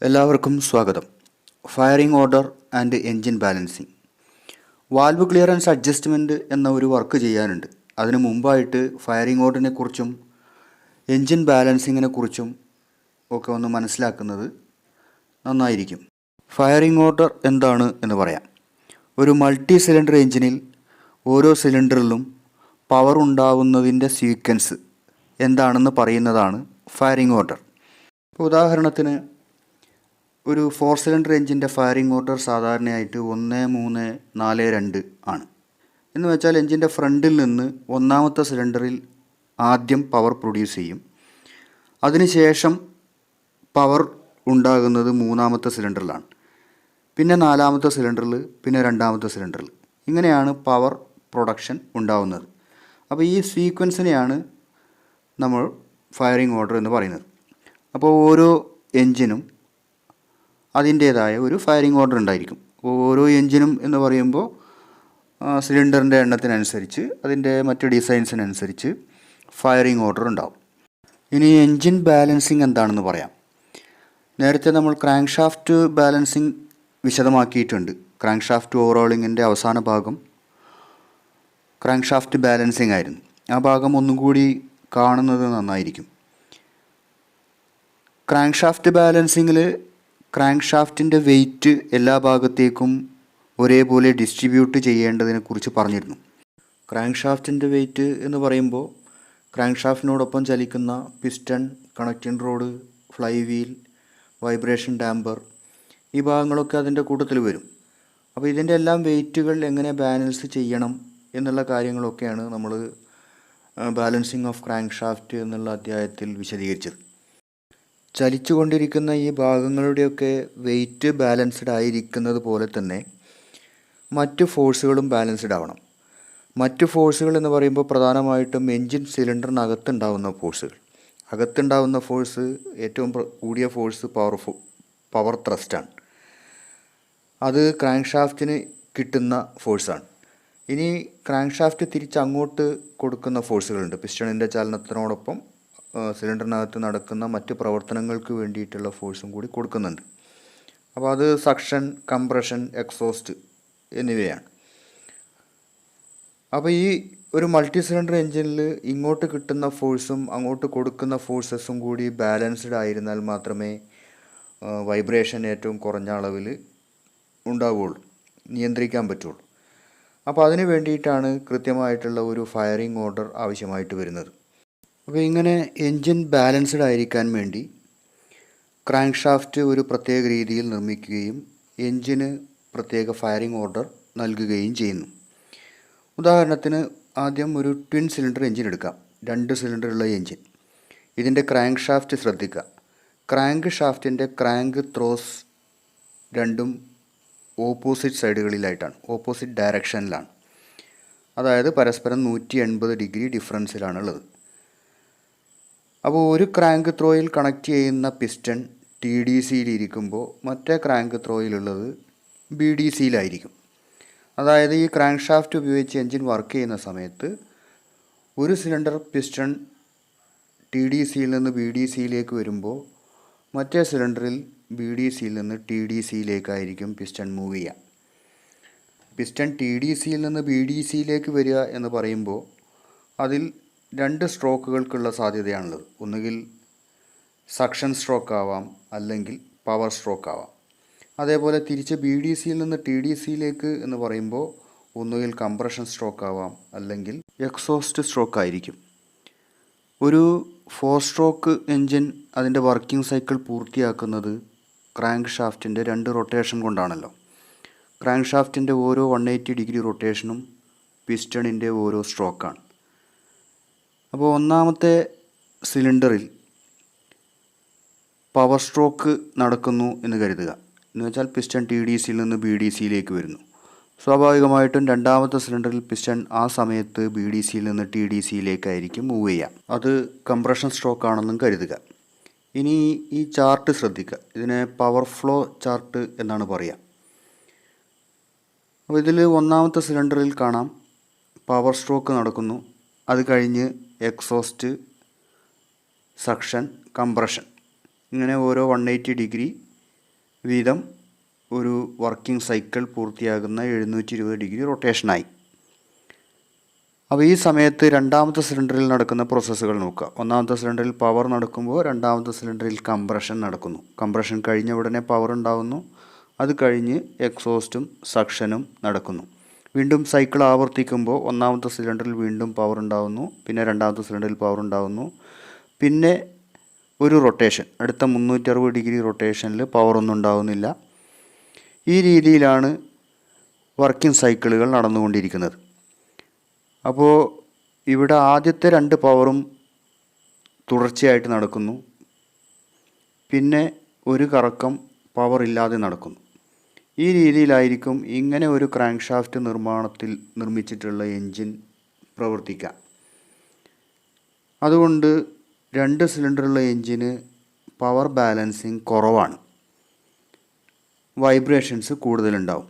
എല്ലാവർക്കും സ്വാഗതം. Firing order and engine balancing. Valve clearance adjustment എന്ന ഒരു വർക്ക് ചെയ്യാനുണ്ട്. അതിനു മുമ്പായിട്ട് ഫയറിംഗ് ഓർഡറിനെ കുറിച്ചും എൻജിൻ ബാലൻസിങ്ങിനെ കുറിച്ചും ഒക്കെ ഒന്ന് മനസ്സിലാക്കുന്നത് നന്നായിരിക്കും. ഫയറിംഗ് ഓർഡർ എന്താണ് എന്ന് പറയാം. ഒരു മൾട്ടി സിലിണ്ടർ എഞ്ചിനിൽ ഓരോ സിലിണ്ടറിലും പവർ ഉണ്ടാവുന്നതിൻ്റെ സീക്വൻസ് എന്താണെന്ന് പറയുന്നതാണ് ഫയറിംഗ് ഓർഡർ. ഉദാഹരണത്തിന് ഒരു 4 സിലിണ്ടർ എഞ്ചിൻ്റെ ഫയറിംഗ് ഓർഡർ സാധാരണയായിട്ട് 1, 3, 4, 2 ആണ്. എന്ന് വെച്ചാൽ എഞ്ചിൻ്റെ ഫ്രണ്ടിൽ നിന്ന് ഒന്നാമത്തെ സിലിണ്ടറിൽ ആദ്യം പവർ പ്രൊഡ്യൂസ് ചെയ്യും. അതിനുശേഷം പവർ ഉണ്ടാകുന്നത് മൂന്നാമത്തെ സിലിണ്ടറിലാണ്, പിന്നെ നാലാമത്തെ സിലിണ്ടറിൽ, പിന്നെ രണ്ടാമത്തെ സിലിണ്ടറിൽ. ഇങ്ങനെയാണ് പവർ പ്രൊഡക്ഷൻ ഉണ്ടാകുന്നത്. അപ്പോൾ ഈ സീക്വൻസിനെയാണ് നമ്മൾ ഫയറിംഗ് ഓർഡർ എന്ന് പറയുന്നത്. അപ്പോൾ ഓരോ എഞ്ചിനും അതിൻ്റേതായ ഒരു ഫയറിംഗ് ഓർഡർ ഉണ്ടായിരിക്കും. ഓരോ എഞ്ചിനും എന്ന് പറയുമ്പോൾ സിലിണ്ടറിൻ്റെ എണ്ണത്തിനനുസരിച്ച് അതിൻ്റെ മറ്റ് ഡിസൈൻസിനനുസരിച്ച് ഫയറിംഗ് ഓർഡർ ഉണ്ടാവും. ഇനി എൻജിൻ ബാലൻസിങ് എന്താണെന്ന് പറയാം. നേരത്തെ നമ്മൾ ക്രാങ്ക് ഷാഫ്റ്റ് ബാലൻസിങ് വിശദമാക്കിയിട്ടുണ്ട്. ക്രാങ്ക് ഷാഫ്റ്റ് ഓവറോളിങ്ങിൻ്റെ അവസാന ഭാഗം ക്രാങ്ക് ഷാഫ്റ്റ് ബാലൻസിങ് ആയിരുന്നു. ആ ഭാഗം ഒന്നും കൂടി കാണുന്നത് നന്നായിരിക്കും. ക്രാങ്ക് ഷാഫ്റ്റ് ബാലൻസിങ്ങിൽ ക്രാങ്ക് ഷാഫ്റ്റിൻ്റെ വെയിറ്റ് എല്ലാ ഭാഗത്തേക്കും ഒരേപോലെ ഡിസ്ട്രിബ്യൂട്ട് ചെയ്യേണ്ടതിനെക്കുറിച്ച് പറഞ്ഞിരുന്നു. ക്രാങ്ക് ഷാഫ്റ്റിൻ്റെ വെയിറ്റ് എന്ന് പറയുമ്പോൾ ക്രാങ്ക് ഷാഫ്റ്റിനോടൊപ്പം ചലിക്കുന്ന piston, connecting road, fly wheel, vibration damper, ഈ ഭാഗങ്ങളൊക്കെ അതിൻ്റെ കൂട്ടത്തിൽ വരും. അപ്പോൾ ഇതിൻ്റെ എല്ലാം വെയിറ്റുകൾ എങ്ങനെ ബാലൻസ് ചെയ്യണം എന്നുള്ള കാര്യങ്ങളൊക്കെയാണ് നമ്മൾ ബാലൻസിങ് ഓഫ് ക്രാങ്ക് ഷാഫ്റ്റ് എന്നുള്ള അധ്യായത്തിൽ വിശദീകരിച്ചത്. ചലിച്ചുകൊണ്ടിരിക്കുന്ന ഈ ഭാഗങ്ങളുടെയൊക്കെ വെയിറ്റ് ബാലൻസ്ഡ് ആയിരിക്കുന്നത് പോലെ തന്നെ മറ്റ് ഫോഴ്സുകളും ബാലൻസ്ഡ് ആവണം. മറ്റ് ഫോഴ്സുകൾ എന്ന് പറയുമ്പോൾ പ്രധാനമായിട്ടും എൻജിൻ സിലിണ്ടറിനകത്തുണ്ടാവുന്ന ഫോഴ്സുകൾ. അകത്തുണ്ടാവുന്ന ഫോഴ്സ് ഏറ്റവും കൂടിയ ഫോഴ്സ് പവർ ത്രസ്റ്റാണ്. അത് ക്രാങ്ക് ഷാഫ്റ്റിന് കിട്ടുന്ന ഫോഴ്സാണ്. ഇനി ക്രാങ്ക് ഷാഫ്റ്റ് തിരിച്ച് അങ്ങോട്ട് കൊടുക്കുന്ന ഫോഴ്സുകളുണ്ട്. പിസ്റ്റണിൻ്റെ ചലനത്തിനോടൊപ്പം സിലിണ്ടറിനകത്ത് നടക്കുന്ന മറ്റ് പ്രവർത്തനങ്ങൾക്ക് വേണ്ടിയിട്ടുള്ള ഫോഴ്സും കൂടി കൊടുക്കുന്നുണ്ട്. അപ്പോൾ അത് സക്ഷൻ, കംപ്രഷൻ, എക്സോസ്റ്റ് എന്നിവയാണ്. അപ്പോൾ ഈ ഒരു മൾട്ടി സിലിണ്ടർ എഞ്ചിനിൽ ഇങ്ങോട്ട് കിട്ടുന്ന ഫോഴ്സും അങ്ങോട്ട് കൊടുക്കുന്ന ഫോഴ്സസും കൂടി ബാലൻസ്ഡ് ആയിരുന്നാൽ മാത്രമേ വൈബ്രേഷൻ ഏറ്റവും കുറഞ്ഞ അളവിൽ ഉണ്ടാവുകയുള്ളൂ, നിയന്ത്രിക്കാൻ പറ്റുള്ളൂ. അപ്പോൾ അതിന് വേണ്ടിയിട്ടാണ് കൃത്യമായിട്ടുള്ള ഒരു ഫയറിംഗ് ഓർഡർ ആവശ്യമായിട്ട് വരുന്നത്. അപ്പോൾ ഇങ്ങനെ എൻജിൻ ബാലൻസ്ഡ് ആയിരിക്കാൻ വേണ്ടി ക്രാങ്ക് ഷാഫ്റ്റ് ഒരു പ്രത്യേക രീതിയിൽ നിർമ്മിക്കുകയും എൻജിന് പ്രത്യേക ഫയറിംഗ് ഓർഡർ നൽകുകയും ചെയ്യുന്നു. ഉദാഹരണത്തിന് ആദ്യം ഒരു ട്വിൻ സിലിണ്ടർ എൻജിൻ എടുക്കാം. 2 സിലിണ്ടറുള്ള എൻജിൻ. ഇതിൻ്റെ ക്രാങ്ക് ഷാഫ്റ്റ് ശ്രദ്ധിക്കുക. ക്രാങ്ക് ഷാഫ്റ്റിൻ്റെ ക്രാങ്ക് ത്രോസ് രണ്ടും ഓപ്പോസിറ്റ് സൈഡുകളിലായിട്ടാണ്, ഓപ്പോസിറ്റ് ഡയറക്ഷനിലാണ്. അതായത് പരസ്പരം 180 ഡിഗ്രി ഡിഫറൻസിലാണുള്ളത്. അപ്പോൾ ഒരു ക്രാങ്ക് ത്രോയിൽ കണക്ട് ചെയ്യുന്ന പിസ്റ്റൺ TDCയിൽ ഇരിക്കുമ്പോൾ മറ്റേ ക്രാങ്ക് ത്രോയിലുള്ളത് BDCയിലായിരിക്കും. അതായത് ഈ ക്രാങ്ക് ഷാഫ്റ്റ് ഉപയോഗിച്ച് എൻജിൻ വർക്ക് ചെയ്യുന്ന സമയത്ത് ഒരു സിലിണ്ടർ പിസ്റ്റൺ TDCയിൽ നിന്ന് BDCയിലേക്ക് വരുമ്പോൾ മറ്റേ സിലിണ്ടറിൽ BDCയിൽ നിന്ന് TDCയിലേക്കായിരിക്കും പിസ്റ്റൺ മൂവ് ചെയ്യുക. പിസ്റ്റൺ TDCയിൽ നിന്ന് BDCയിലേക്ക് വരിക എന്ന് പറയുമ്പോൾ അതിൽ 2 സ്ട്രോക്കുകൾക്കുള്ള സാധ്യതയാണുള്ളത്. ഒന്നുകിൽ സക്ഷൻ സ്ട്രോക്ക് ആവാം, അല്ലെങ്കിൽ പവർ സ്ട്രോക്ക് ആവാം. അതേപോലെ തിരിച്ച് BDCയിൽ നിന്ന് TDCയിലേക്ക് എന്ന് പറയുമ്പോൾ ഒന്നുകിൽ കംപ്രഷൻ സ്ട്രോക്ക് ആവാം, അല്ലെങ്കിൽ എക്സോസ്റ്റ് സ്ട്രോക്ക് ആയിരിക്കും. ഒരു 4 സ്ട്രോക്ക് എൻജിൻ അതിൻ്റെ വർക്കിംഗ് സൈക്കിൾ പൂർത്തിയാക്കുന്നത് ക്രാങ്ക് ഷാഫ്റ്റിൻ്റെ 2 റൊട്ടേഷൻ കൊണ്ടാണല്ലോ. ക്രാങ്ക് ഷാഫ്റ്റിൻ്റെ ഓരോ 180 ഡിഗ്രി റൊട്ടേഷനും പിസ്റ്റണിൻ്റെ ഓരോ സ്ട്രോക്കാണ്. അപ്പോൾ ഒന്നാമത്തെ സിലിണ്ടറിൽ പവർ സ്ട്രോക്ക് നടക്കുന്നു എന്ന് കരുതുക. എന്ന് വെച്ചാൽ പിസ്റ്റൺ TDCയിൽ നിന്ന് BDCയിലേക്ക് വരുന്നു. സ്വാഭാവികമായിട്ടും രണ്ടാമത്തെ സിലിണ്ടറിൽ പിസ്റ്റൺ ആ സമയത്ത് BDCയിൽ നിന്ന് TDCയിലേക്കായിരിക്കും മൂവ് ചെയ്യുക. അത് കംപ്രഷൻ സ്ട്രോക്ക് ആണെന്നും കരുതുക. ഇനി ഈ ചാർട്ട് ശ്രദ്ധിക്കുക. ഇതിനെ പവർ ഫ്ലോ ചാർട്ട് എന്നാണ് പറയുക. അപ്പോൾ ഇതിൽ ഒന്നാമത്തെ സിലിണ്ടറിൽ കാണാം പവർ സ്ട്രോക്ക് നടക്കുന്നു. അത് കഴിഞ്ഞ് എക്സോസ്റ്റ്, സക്ഷൻ, കംപ്രഷൻ, ഇങ്ങനെ ഓരോ 180 ഡിഗ്രി വീതം ഒരു വർക്കിംഗ് സൈക്കിൾ പൂർത്തിയാകുന്ന 720 ഡിഗ്രി റൊട്ടേഷനായി. അപ്പോൾ ഈ സമയത്ത് രണ്ടാമത്തെ സിലിണ്ടറിൽ നടക്കുന്ന പ്രോസസ്സുകൾ നോക്കുക. ഒന്നാമത്തെ സിലിണ്ടറിൽ പവർ നടക്കുമ്പോൾ രണ്ടാമത്തെ സിലിണ്ടറിൽ കംപ്രഷൻ നടക്കുന്നു. കംപ്രഷൻ കഴിഞ്ഞ ഉടനെ പവർ ഉണ്ടാകുന്നു. അത് കഴിഞ്ഞ് എക്സോസ്റ്റും സക്ഷനും നടക്കുന്നു. വീണ്ടും സൈക്കിൾ ആവർത്തിക്കുമ്പോൾ ഒന്നാമത്തെ സിലിണ്ടറിൽ വീണ്ടും പവർ ഉണ്ടാകുന്നു, പിന്നെ രണ്ടാമത്തെ സിലിണ്ടറിൽ പവർ ഉണ്ടാകുന്നു, പിന്നെ ഒരു റൊട്ടേഷൻ, അടുത്ത 360 ഡിഗ്രി റൊട്ടേഷനിൽ പവറൊന്നും ഉണ്ടാകുന്നില്ല. ഈ രീതിയിലാണ് വർക്കിംഗ് സൈക്കിളുകൾ നടന്നുകൊണ്ടിരിക്കുന്നത്. അപ്പോൾ ഇവിടെ ആദ്യത്തെ 2 പവറും തുടർച്ചയായിട്ട് നടക്കുന്നു, പിന്നെ ഒരു കറക്കം പവർ ഇല്ലാതെ നടക്കുന്നു. ഈ രീതിയിലായിരിക്കും ഇങ്ങനെ ഒരു ക്രാങ്ക് ഷാഫ്റ്റ് നിർമ്മിച്ചിട്ടുള്ള എൻജിൻ പ്രവർത്തിക്കുക. അതുകൊണ്ട് 2 സിലിണ്ടറുള്ള എൻജിന് പവർ ബാലൻസിങ് കുറവാണ്, വൈബ്രേഷൻസ് കൂടുതലുണ്ടാവും.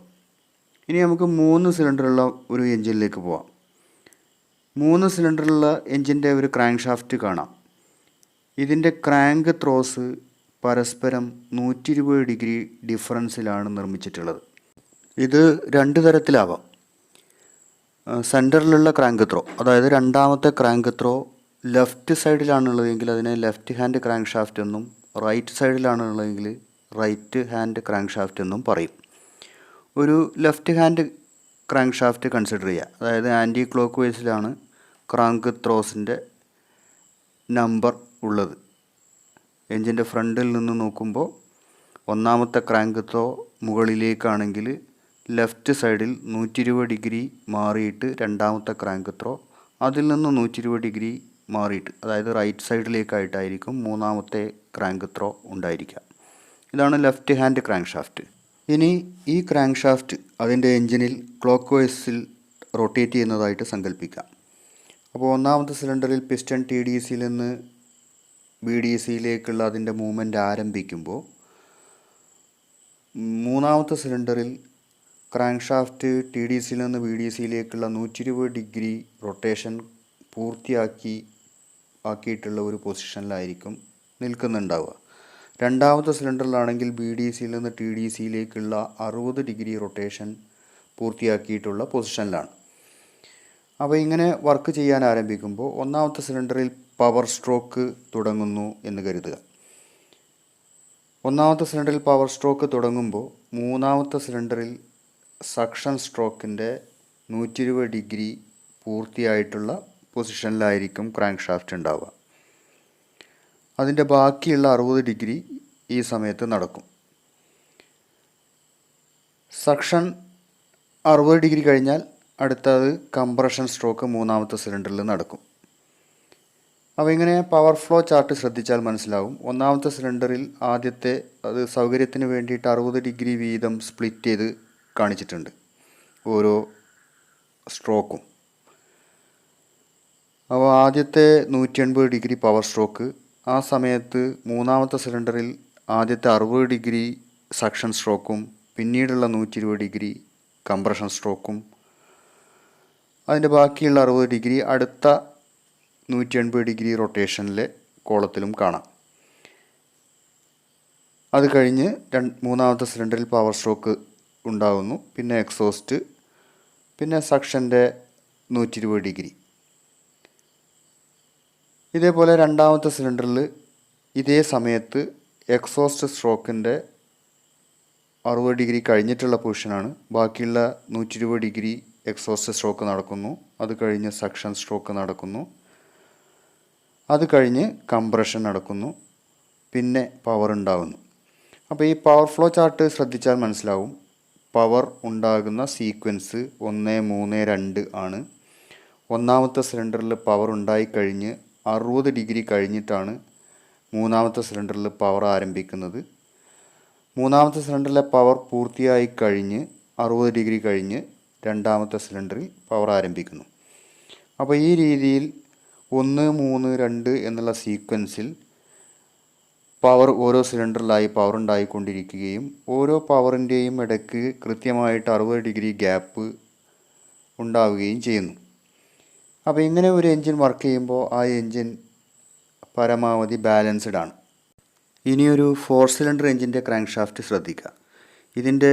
ഇനി നമുക്ക് 3 സിലിണ്ടറുള്ള ഒരു എൻജിനിലേക്ക് പോവാം. 3 സിലിണ്ടറുള്ള എൻജിൻ്റെ ഒരു ക്രാങ്ക് ഷാഫ്റ്റ് കാണാം. ഇതിൻ്റെ ക്രാങ്ക് ത്രോസ് പരസ്പരം 120 ഡിഗ്രി ഡിഫറൻസിലാണ് നിർമ്മിച്ചിട്ടുള്ളത്. ഇത് 2 തരത്തിലാവാം. സെൻറ്ററിലുള്ള ക്രാങ്ക് ത്രോ, അതായത് രണ്ടാമത്തെ ക്രാങ്ക് ത്രോ ലെഫ്റ്റ് സൈഡിലാണുള്ളതെങ്കിൽ അതിനെ ലെഫ്റ്റ് ഹാൻഡ് ക്രാങ്ക് ഷാഫ്റ്റ് എന്നും, റൈറ്റ് സൈഡിലാണുള്ളതെങ്കിൽ റൈറ്റ് ഹാൻഡ് ക്രാങ്ക് ഷാഫ്റ്റ് എന്നും പറയും. ഒരു left hand crank shaft consider ചെയ്യുക. അതായത് ആൻറ്റി ക്ലോക്ക് വൈസിലാണ് ക്രാങ്ക് ത്രോസിൻ്റെ നമ്പർ ഉള്ളത്. എൻജിൻ്റെ ഫ്രണ്ടിൽ നിന്ന് നോക്കുമ്പോൾ ഒന്നാമത്തെ ക്രാങ്ക് ത്രോ മുകളിലേക്കാണെങ്കിൽ ലെഫ്റ്റ് സൈഡിൽ 120 ഡിഗ്രി മാറിയിട്ട് രണ്ടാമത്തെ ക്രാങ്ക് ത്രോ അതിൽ നിന്ന് 120 ഡിഗ്രി മാറിയിട്ട്, അതായത് റൈറ്റ് സൈഡിലേക്കായിട്ടായിരിക്കും മൂന്നാമത്തെ ക്രാങ്ക് ത്രോ ഉണ്ടായിരിക്കുക. ഇതാണ് ലെഫ്റ്റ് ഹാൻഡ് ക്രാങ്ക് ഷാഫ്റ്റ്. ഇനി ഈ ക്രാങ്ക് ഷാഫ്റ്റ് അതിൻ്റെ എൻജിനിൽ ക്ലോക്ക് വൈസിൽ റൊട്ടേറ്റ് ചെയ്യുന്നതായിട്ട് സങ്കല്പിക്കാം. അപ്പോൾ ഒന്നാമത്തെ സിലിണ്ടറിൽ പിസ്റ്റൺ TDCയിൽ നിന്ന് BDCയിലേക്കുള്ള അതിൻ്റെ മൂവ്മെൻറ്റ് ആരംഭിക്കുമ്പോൾ മൂന്നാമത്തെ സിലിണ്ടറിൽ ക്രാങ്ക് ഷാഫ്റ്റ് TDCയിൽ നിന്ന് BDCയിലേക്കുള്ള 120 ഡിഗ്രി റൊട്ടേഷൻ ആക്കിയിട്ടുള്ള ഒരു പൊസിഷനിലായിരിക്കും നിൽക്കുന്നുണ്ടാവുക. രണ്ടാമത്തെ സിലിണ്ടറിലാണെങ്കിൽ BDCയിൽ നിന്ന് TDCയിലേക്കുള്ള 60 ഡിഗ്രി റൊട്ടേഷൻ പൂർത്തിയാക്കിയിട്ടുള്ള പൊസിഷനിലാണ്. അപ്പോൾ ഇങ്ങനെ വർക്ക് ചെയ്യാൻ ആരംഭിക്കുമ്പോൾ ഒന്നാമത്തെ സിലിണ്ടറിൽ പവർ സ്ട്രോക്ക് തുടങ്ങുന്നു എന്ന് കരുതുക. ഒന്നാമത്തെ സിലിണ്ടറിൽ പവർ സ്ട്രോക്ക് തുടങ്ങുമ്പോൾ മൂന്നാമത്തെ സിലിണ്ടറിൽ സക്ഷൻ സ്ട്രോക്കിൻ്റെ 120 ഡിഗ്രി പൂർത്തിയായിട്ടുള്ള പൊസിഷനിലായിരിക്കും ക്രാങ്ക് ഷാഫ്റ്റ് ഉണ്ടാവുക. അതിൻ്റെ ബാക്കിയുള്ള 60 ഡിഗ്രി ഈ സമയത്ത് നടക്കും. സക്ഷൻ 60 ഡിഗ്രി കഴിഞ്ഞാൽ അടുത്തത് കംപ്രഷൻ സ്ട്രോക്ക് മൂന്നാമത്തെ സിലിണ്ടറിൽ നടക്കും. അപ്പോൾ ഇങ്ങനെ പവർ ഫ്ലോ ചാർട്ട് ശ്രദ്ധിച്ചാൽ മനസ്സിലാവും. ഒന്നാമത്തെ സിലിണ്ടറിൽ ആദ്യത്തെ അത് സൗകര്യത്തിന് വേണ്ടിയിട്ട് 60 ഡിഗ്രി വീതം സ്പ്ലിറ്റ് ചെയ്ത് കാണിച്ചിട്ടുണ്ട് ഓരോ സ്ട്രോക്കും. അപ്പോൾ ആദ്യത്തെ 180 ഡിഗ്രി പവർ സ്ട്രോക്ക്, ആ സമയത്ത് മൂന്നാമത്തെ സിലിണ്ടറിൽ ആദ്യത്തെ 60 ഡിഗ്രി സക്ഷൻ സ്ട്രോക്കും പിന്നീടുള്ള 120 ഡിഗ്രി കംപ്രഷൻ സ്ട്രോക്കും അതിൻ്റെ ബാക്കിയുള്ള 60 ഡിഗ്രി അടുത്ത 180 ഡിഗ്രി റൊട്ടേഷനിലെ കോളത്തിലും കാണാം. അത് കഴിഞ്ഞ് മൂന്നാമത്തെ സിലിണ്ടറിൽ പവർ സ്ട്രോക്ക് ഉണ്ടാകുന്നു, പിന്നെ എക്സോസ്റ്റ്, പിന്നെ സക്ഷൻ്റെ 120 ഡിഗ്രി. ഇതേപോലെ രണ്ടാമത്തെ സിലിണ്ടറിൽ ഇതേ സമയത്ത് എക്സോസ്റ്റ് സ്ട്രോക്കിൻ്റെ 60 ഡിഗ്രി കഴിഞ്ഞിട്ടുള്ള പൊസിഷനാണ്. ബാക്കിയുള്ള 120 ഡിഗ്രി എക്സോസ്റ്റ് സ്ട്രോക്ക് നടക്കുന്നു, അത് കഴിഞ്ഞ് സക്ഷൻ സ്ട്രോക്ക് നടക്കുന്നു, അത് കഴിഞ്ഞ് കംപ്രഷൻ നടക്കുന്നു, പിന്നെ പവർ ഉണ്ടാകുന്നു. അപ്പോൾ ഈ പവർ ഫ്ലോ ചാർട്ട് ശ്രദ്ധിച്ചാൽ മനസ്സിലാവും. പവർ ഉണ്ടാകുന്ന സീക്വൻസ് 1, 3, 2 ആണ്. ഒന്നാമത്തെ സിലിണ്ടറിൽ പവർ ഉണ്ടായിക്കഴിഞ്ഞ് 60 ഡിഗ്രി കഴിഞ്ഞിട്ടാണ് മൂന്നാമത്തെ സിലിണ്ടറിൽ പവർ ആരംഭിക്കുന്നത്. മൂന്നാമത്തെ സിലിണ്ടറിലെ പവർ പൂർത്തിയായി കഴിഞ്ഞ് 60 ഡിഗ്രി കഴിഞ്ഞ് രണ്ടാമത്തെ സിലിണ്ടറിൽ പവർ ആരംഭിക്കുന്നു. അപ്പോൾ ഈ രീതിയിൽ 1, 3, 2 എന്നുള്ള സീക്വൻസിൽ പവർ ഓരോ സിലിണ്ടറിലായി പവർ ഉണ്ടായിക്കൊണ്ടിരിക്കുകയും ഓരോ പവറിൻ്റെയും ഇടയ്ക്ക് കൃത്യമായിട്ട് 60 ഡിഗ്രി ഗ്യാപ്പ് ഉണ്ടാവുകയും ചെയ്യുന്നു. അപ്പോൾ ഇങ്ങനെ ഒരു എൻജിൻ വർക്ക് ചെയ്യുമ്പോൾ ആ എൻജിൻ പരമാവധി ബാലൻസ്ഡ് ആണ്. ഇനിയൊരു 4 സിലിണ്ടർ എഞ്ചിൻ്റെ ക്രാങ്ക് ഷാഫ്റ്റ് ശ്രദ്ധിക്കുക. ഇതിൻ്റെ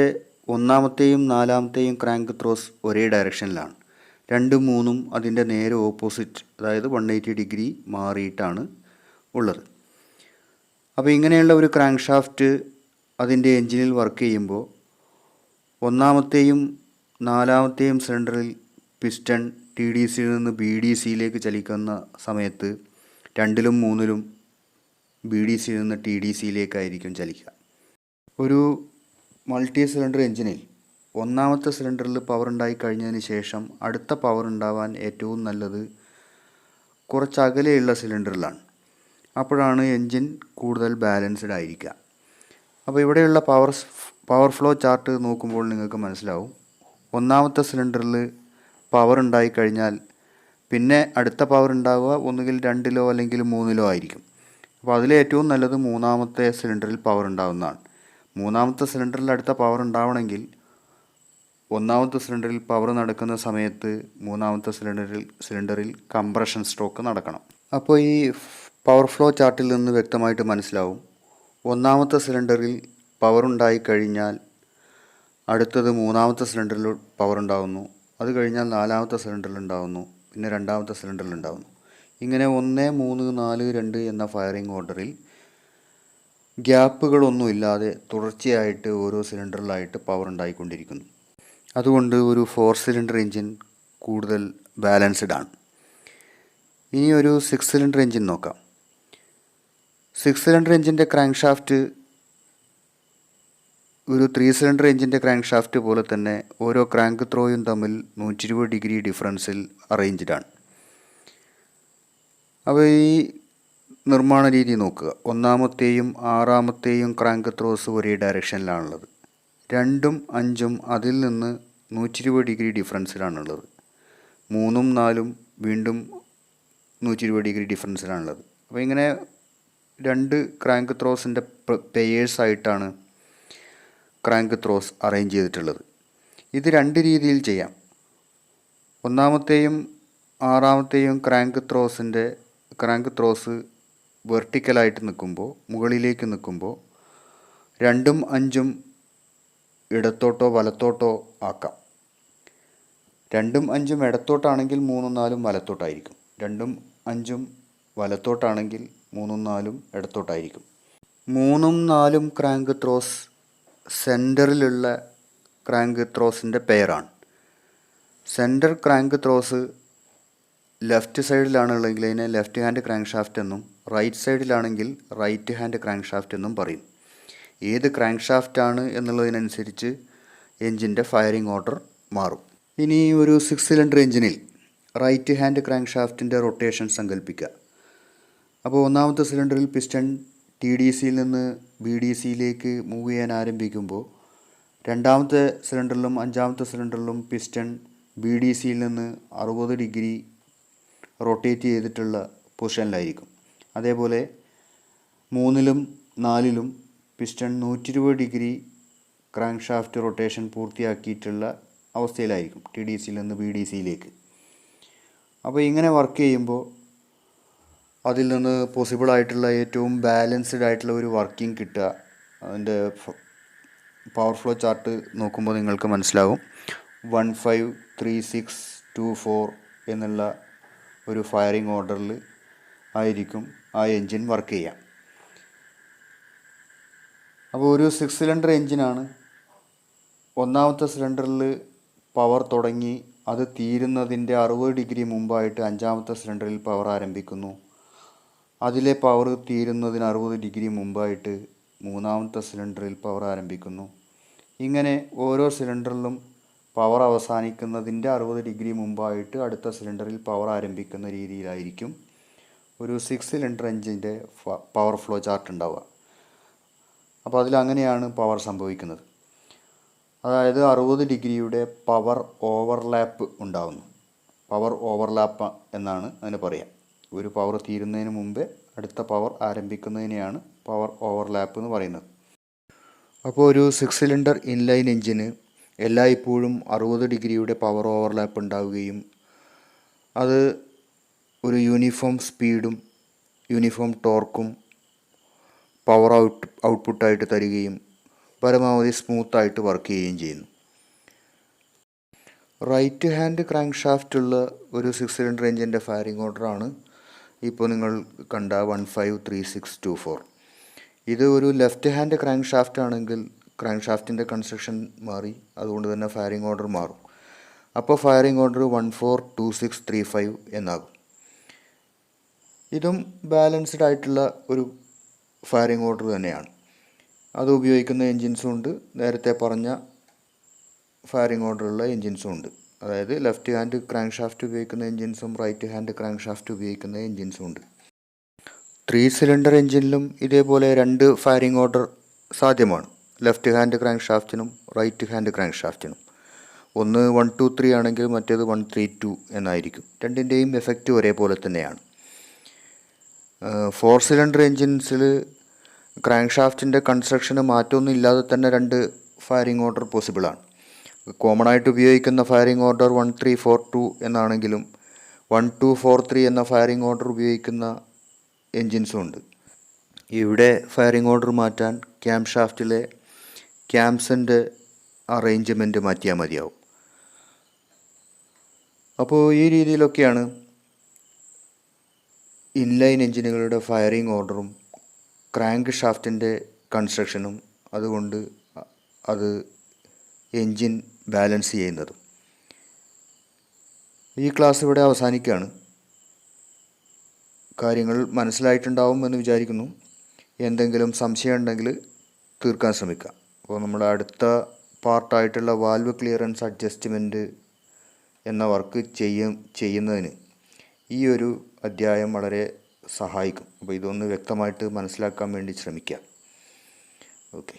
ഒന്നാമത്തെയും നാലാമത്തെയും ക്രാങ്ക് ത്രോസ് ഒരേ ഡയറക്ഷനിലാണ്. 2, 3 അതിൻ്റെ നേരെ ഓപ്പോസിറ്റ്, അതായത് 180 ഡിഗ്രി മാറിയിട്ടാണ് ഉള്ളത്. അപ്പോൾ ഇങ്ങനെയുള്ള ഒരു ക്രാങ്ക് ഷാഫ്റ്റ് അതിൻ്റെ എഞ്ചിനിൽ വർക്ക് ചെയ്യുമ്പോൾ ഒന്നാമത്തെയും നാലാമത്തെയും സിലിണ്ടറിൽ പിസ്റ്റൺ ടി ഡി സിയിൽ നിന്ന് ബി ഡി സിയിലേക്ക് ചലിക്കുന്ന സമയത്ത് 2ലും 3ലും ബി ഡി സിയിൽ നിന്ന് ടി ഡി സിയിലേക്കായിരിക്കും ചലിക്കുക. ഒരു മൾട്ടി സിലിണ്ടർ എഞ്ചിനിൽ ഒന്നാമത്തെ സിലിണ്ടറിൽ പവർ ഉണ്ടായി കഴിഞ്ഞതിന് ശേഷം അടുത്ത പവർ ഉണ്ടാവാൻ ഏറ്റവും നല്ലത് കുറച്ച് അകലെയുള്ള സിലിണ്ടറിലാണ്. അപ്പോഴാണ് എൻജിൻ കൂടുതൽ ബാലൻസ്ഡ് ആയിരിക്കുക. അപ്പോൾ ഇവിടെയുള്ള പവർ ഫ്ലോ ചാർട്ട് നോക്കുമ്പോൾ നിങ്ങൾക്ക് മനസ്സിലാവും, ഒന്നാമത്തെ സിലിണ്ടറിൽ പവർ ഉണ്ടായി കഴിഞ്ഞാൽ പിന്നെ അടുത്ത പവർ ഉണ്ടാവുക ഒന്നുകിൽ 2ലോ അല്ലെങ്കിൽ 3ലോ ആയിരിക്കും. അപ്പോൾ അതിലേറ്റവും നല്ലത് മൂന്നാമത്തെ സിലിണ്ടറിൽ പവർ ഉണ്ടാവുന്നതാണ്. മൂന്നാമത്തെ സിലിണ്ടറിൽ അടുത്ത പവർ ഉണ്ടാവണമെങ്കിൽ ഒന്നാമത്തെ സിലിണ്ടറിൽ പവർ നടക്കുന്ന സമയത്ത് മൂന്നാമത്തെ സിലിണ്ടറിൽ കംപ്രഷൻ സ്ട്രോക്ക് നടക്കണം. അപ്പോൾ ഈ പവർ ഫ്ലോ ചാർട്ടിൽ നിന്ന് വ്യക്തമായിട്ട് മനസ്സിലാവും, ഒന്നാമത്തെ സിലിണ്ടറിൽ പവർ ഉണ്ടായി കഴിഞ്ഞാൽ അടുത്തത് മൂന്നാമത്തെ സിലിണ്ടറിൽ പവർ ഉണ്ടാകുന്നു, അത് കഴിഞ്ഞാൽ നാലാമത്തെ സിലിണ്ടറിൽ ഉണ്ടാകുന്നു, പിന്നെ രണ്ടാമത്തെ സിലിണ്ടറിൽ ഉണ്ടാകുന്നു. ഇങ്ങനെ 1, 3, 4, 2 എന്ന ഫയറിംഗ് ഓർഡറിൽ ഗ്യാപ്പുകളൊന്നുമില്ലാതെ തുടർച്ചയായിട്ട് ഓരോ സിലിണ്ടറിലായിട്ട് പവർ ഉണ്ടായിക്കൊണ്ടിരിക്കുന്നു. അതുകൊണ്ട് ഒരു 4 സിലിണ്ടർ എഞ്ചിൻ കൂടുതൽ ബാലൻസ്ഡ് ആണ്. ഇനി ഒരു 6 സിലിണ്ടർ എഞ്ചിൻ നോക്കാം. 6 സിലിണ്ടർ എഞ്ചിൻ്റെ ക്രാങ്ക് ഷാഫ്റ്റ് ഒരു 3 സിലിണ്ടർ എഞ്ചിൻ്റെ ക്രാങ്ക് ഷാഫ്റ്റ് പോലെ തന്നെ ഓരോ ക്രാങ്ക് ത്രോയും തമ്മിൽ 120 ഡിഗ്രി ഡിഫറൻസിൽ അറേഞ്ച്ഡാണ്. അപ്പോൾ ഈ നിർമ്മാണ രീതി നോക്കുക. ഒന്നാമത്തെയും ആറാമത്തെയും ക്രാങ്ക് ത്രോസ് ഒരേ ഡയറക്ഷനിലാണുള്ളത്. 2ഉം 5ഉം അതിൽ നിന്ന് 120 ഡിഗ്രി ഡിഫറൻസിലാണുള്ളത്. 3ഉം 4ഉം വീണ്ടും 120 ഡിഗ്രി ഡിഫറൻസിലാണുള്ളത്. അപ്പോൾ ഇങ്ങനെ 2 ക്രാങ്ക് ത്രോസിൻ്റെ പെയേഴ്സായിട്ടാണ് ക്രാങ്ക് ത്രോസ് അറേഞ്ച് ചെയ്തിട്ടുള്ളത്. ഇത് 2 രീതിയിൽ ചെയ്യാം. ഒന്നാമത്തെയും ആറാമത്തെയും ക്രാങ്ക് ത്രോസ് വെർട്ടിക്കലായിട്ട് നിൽക്കുമ്പോൾ, മുകളിലേക്ക് നിൽക്കുമ്പോൾ 2ഉം 5ഉം ഇടത്തോട്ടോ വലത്തോട്ടോ ആക്കാം. 2ഉം 5ഉം ഇടത്തോട്ടാണെങ്കിൽ 3ഉം 4ഉം വലത്തോട്ടായിരിക്കും. 2ഉം 5ഉം വലത്തോട്ടാണെങ്കിൽ 3ഉം 4ഉം ഇടത്തോട്ടായിരിക്കും. 3ഉം 4ഉം ക്രാങ്ക് ത്രോസ് സെൻറ്ററിലുള്ള ക്രാങ്ക് ത്രോസിൻ്റെ പെയറാണ്. സെൻറ്റർ ക്രാങ്ക് ത്രോസ് ലെഫ്റ്റ് സൈഡിലാണുള്ളതെങ്കിൽ അതിനെ ലെഫ്റ്റ് ഹാൻഡ് ക്രാങ്ക് ഷാഫ്റ്റ് എന്നും, റൈറ്റ് സൈഡിലാണെങ്കിൽ റൈറ്റ് ഹാൻഡ് ക്രാങ്ക് ഷാഫ്റ്റ് എന്നും പറയും. ഏത് ക്രാങ്ക് ഷാഫ്റ്റാണ് എന്നുള്ളതിനനുസരിച്ച് എൻജിൻ്റെ ഫയറിംഗ് ഓർഡർ മാറും. ഇനി ഒരു 6 സിലിണ്ടർ എഞ്ചിനിൽ റൈറ്റ് ഹാൻഡ് ക്രാങ്ക് ഷാഫ്റ്റിൻ്റെ റൊട്ടേഷൻ സങ്കല്പിക്കുക. അപ്പോൾ ഒന്നാമത്തെ സിലിണ്ടറിൽ പിസ്റ്റൺ ടി ഡി സിയിൽ നിന്ന് ബി ഡി സിയിലേക്ക് മൂവ് ചെയ്യാൻ ആരംഭിക്കുമ്പോൾ രണ്ടാമത്തെ സിലിണ്ടറിലും അഞ്ചാമത്തെ സിലിണ്ടറിലും പിസ്റ്റൺ ബി ഡി സിയിൽ നിന്ന് 60 ഡിഗ്രി റൊട്ടേറ്റ് ചെയ്തിട്ടുള്ള പൊസിഷനിലായിരിക്കും. അതേപോലെ 3ലും 4ലും piston 120 degree crank shaft rotation പൂർത്തിയാക്കിയിട്ടുള്ള അവസ്ഥയിലായിരിക്കും ടി ഡി സിയിൽ നിന്ന് ബി ഡി സിയിലേക്ക്. അപ്പോൾ ഇങ്ങനെ വർക്ക് ചെയ്യുമ്പോൾ അതിൽ നിന്ന് പോസിബിളായിട്ടുള്ള ഏറ്റവും ബാലൻസ്ഡ് ആയിട്ടുള്ള ഒരു വർക്കിംഗ് കിട്ടുക. അതിൻ്റെ പവർ ഫ്ലോ ചാർട്ട് നോക്കുമ്പോൾ നിങ്ങൾക്ക് മനസ്സിലാവും. 1, 5, 3, 6, 2, 4 എന്നുള്ള ഒരു ഫയറിംഗ് ഓർഡറിൽ ആയിരിക്കും ആ എൻജിൻ വർക്ക് ചെയ്യുക. അപ്പോൾ ഒരു 6 സിലിണ്ടർ എൻജിനാണ്. ഒന്നാമത്തെ സിലിണ്ടറിൽ പവർ തുടങ്ങി അത് തീരുന്നതിൻ്റെ 60 ഡിഗ്രി മുമ്പായിട്ട് അഞ്ചാമത്തെ സിലിണ്ടറിൽ പവർ ആരംഭിക്കുന്നു. അതിലെ പവർ തീരുന്നതിന് 60 ഡിഗ്രി മുമ്പായിട്ട് മൂന്നാമത്തെ സിലിണ്ടറിൽ പവർ ആരംഭിക്കുന്നു. ഇങ്ങനെ ഓരോ സിലിണ്ടറിലും പവർ അവസാനിക്കുന്നതിൻ്റെ 60 ഡിഗ്രി മുമ്പായിട്ട് അടുത്ത സിലിണ്ടറിൽ പവർ ആരംഭിക്കുന്ന രീതിയിലായിരിക്കും ഒരു 6 സിലിണ്ടർ എഞ്ചിൻ്റെ പവർ ഫ്ലോ ചാർട്ട് ഉണ്ടാവുക. അപ്പോൾ അതിലങ്ങനെയാണ് പവർ സംഭവിക്കുന്നത്. അതായത് 60 ഡിഗ്രിയുടെ പവർ ഓവർലാപ്പ് ഉണ്ടാകുന്നു. പവർ ഓവർലാപ്പ് എന്നാണ് അതിന് പറയുക. ഒരു പവർ തീരുന്നതിന് മുമ്പേ അടുത്ത പവർ ആരംഭിക്കുന്നതിനെയാണ് പവർ ഓവർലാപ്പ് എന്ന് പറയുന്നത്. അപ്പോൾ ഒരു 6 സിലിണ്ടർ ഇൻലൈൻ എഞ്ചിന് എല്ലായ്പ്പോഴും 60 ഡിഗ്രിയുടെ പവർ ഓവർലാപ്പ് ഉണ്ടാവുകയും അത് ഒരു യൂണിഫോം സ്പീഡും യൂണിഫോം ടോർക്കും പവർ ഔട്ട്പുട്ടായിട്ട് തരികയും പരമാവധി സ്മൂത്തായിട്ട് വർക്ക് ചെയ്യുകയും ചെയ്യുന്നു. റൈറ്റ് ഹാൻഡ് ക്രാങ്ക് ഷാഫ്റ്റുള്ള ഒരു 6 സിലിണ്ടർ എഞ്ചിൻ്റെ ഫയറിംഗ് ഓർഡറാണ് ഇപ്പോൾ നിങ്ങൾ കണ്ട 153624. ഇത് ഒരു ലെഫ്റ്റ് ഹാൻഡ് ക്രാങ്ക് ഷാഫ്റ്റ് ആണെങ്കിൽ ക്രാങ്ക് ഷാഫ്റ്റിൻ്റെ കൺസ്ട്രക്ഷൻ മാറി, അതുകൊണ്ട് തന്നെ ഫയറിംഗ് ഓർഡർ മാറും. അപ്പോൾ ഫയറിംഗ് ഓർഡർ 142635 എന്നാകും. ഇതും ബാലൻസ്ഡ് ആയിട്ടുള്ള ഒരു ഫയറിംഗ് ഓർഡർ തന്നെയാണ്. അത് ഉപയോഗിക്കുന്ന എൻജിൻസും ഉണ്ട്, നേരത്തെ പറഞ്ഞ ഫയറിംഗ് ഓർഡറുള്ള എൻജിൻസും ഉണ്ട്. അതായത് ലെഫ്റ്റ് ഹാൻഡ് ക്രാങ്ക് ഷാഫ്റ്റ് ഉപയോഗിക്കുന്ന എൻജിൻസും റൈറ്റ് ഹാൻഡ് ക്രാങ്ക് ഷാഫ്റ്റ് ഉപയോഗിക്കുന്ന എൻജിൻസും ഉണ്ട്. 3 സിലിണ്ടർ എൻജിനിലും ഇതേപോലെ 2 ഫയറിംഗ് ഓർഡർ സാധ്യമാണ്. ലെഫ്റ്റ് ഹാൻഡ് ക്രാങ്ക് ഷാഫ്റ്റിനും റൈറ്റ് ഹാൻഡ് ക്രാങ്ക് ഷാഫ്റ്റിനും. ഒന്ന് 123 ആണെങ്കിൽ മറ്റേത് 132 എന്നായിരിക്കും. രണ്ടിൻ്റെയും എഫക്റ്റ് ഒരേപോലെ തന്നെയാണ്. 4 സിലിണ്ടർ എൻജിൻസിൽ ക്രാങ്ക് ഷാഫ്റ്റിൻ്റെ കൺസ്ട്രക്ഷന് മാറ്റമൊന്നും ഇല്ലാതെ തന്നെ 2 ഫയറിംഗ് ഓർഡർ പോസിബിളാണ്. കോമൺ ആയിട്ട് ഉപയോഗിക്കുന്ന ഫയറിംഗ് ഓർഡർ 1342 എന്നാണെങ്കിലും 1243 എന്ന ഫയറിംഗ് ഓർഡർ ഉപയോഗിക്കുന്ന എൻജിൻസും ഉണ്ട്. ഇവിടെ ഫയറിംഗ് ഓർഡർ മാറ്റാൻ ക്യാം ഷാഫ്റ്റിലെ ക്യാംസിൻ്റെ അറേഞ്ച്മെൻറ്റ് മാറ്റിയാൽ മതിയാവും. അപ്പോൾ ഈ രീതിയിലൊക്കെയാണ് ഇൻലൈൻ എൻജിനുകളുടെ ഫയറിംഗ് ഓർഡറും ക്രാങ്ക് ഷാഫ്റ്റിൻ്റെ കൺസ്ട്രക്ഷനും, അതുകൊണ്ട് അത് എൻജിൻ ബാലൻസ് ചെയ്യുന്നതും. ഈ ക്ലാസ് ഇവിടെ അവസാനിക്കുകയാണ്. കാര്യങ്ങൾ മനസ്സിലായിട്ടുണ്ടാവും എന്ന് വിചാരിക്കുന്നു. എന്തെങ്കിലും സംശയം ഉണ്ടെങ്കിൽ തീർക്കാൻ ശ്രമിക്കുക. അപ്പോൾ നമ്മുടെ അടുത്ത പാർട്ടായിട്ടുള്ള വാൽവ് ക്ലിയറൻസ് അഡ്ജസ്റ്റ്മെൻറ്റ് എന്ന വർക്ക് ചെയ്യുന്നതിന് ഈ ഒരു അധ്യായം വളരെ സഹായിക്കും. അപ്പോൾ ഇതൊന്ന് വ്യക്തമായിട്ട് മനസ്സിലാക്കാൻ വേണ്ടി ശ്രമിക്കുക. ഓക്കെ.